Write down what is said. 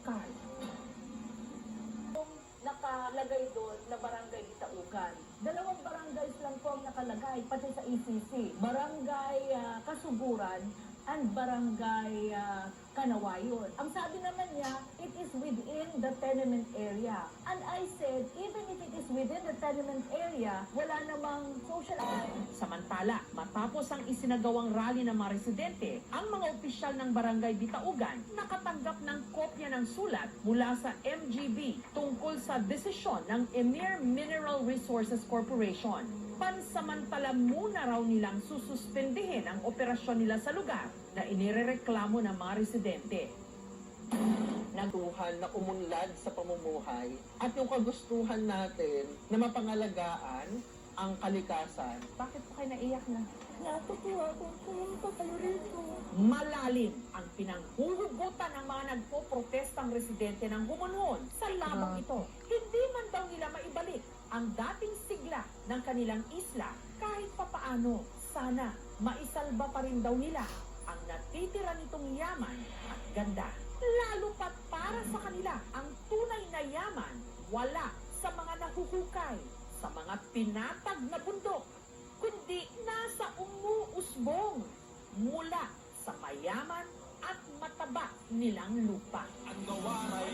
lokal. Nakalagay doon na Barangay Bitaugan. 2 barangays lang po ang nakalagay, pati sa ECC. Barangay Kasuguran and Barangay Kanawayon. Ang sabi naman niya, it is within the tenement area. And I said, even if it is within the tenement area, wala namang social... Samantala, matapos ang isinagawang rally ng mga residente, ang mga opisyal ng Barangay Bitaugan nakatanggap ng kopya ng sulat mula sa MGB tungkol sa desisyon ng Emir Mineral Resources Corporation. Pansamantala muna raw nilang sususpendihin ang operasyon nila sa lugar na inirereklamo ng mga residente. Nagustuhan na umunlad sa pamumuhay at yung kagustuhan natin na mapangalagaan ang kalikasan. Bakit po kayo naiyak na? Natutuwa kung pumunta kayo rito. Malalim ang pinanghuhugutan ng mga nagpo-protestang residente ng Humonhon sa labang ito. Hindi man daw nila maibalik ang dating sigla ng kanilang isla kahit papaano. Sana maisalba pa rin daw nila ang natitira nitong yaman at ganda. Lalo pat para sa kanila ang tunay na yaman wala sa mga nahuhukay, sa mga pinatag na bundok, kundi nasa umuusbong mula sa mayaman at mataba nilang lupa. Ang gawaran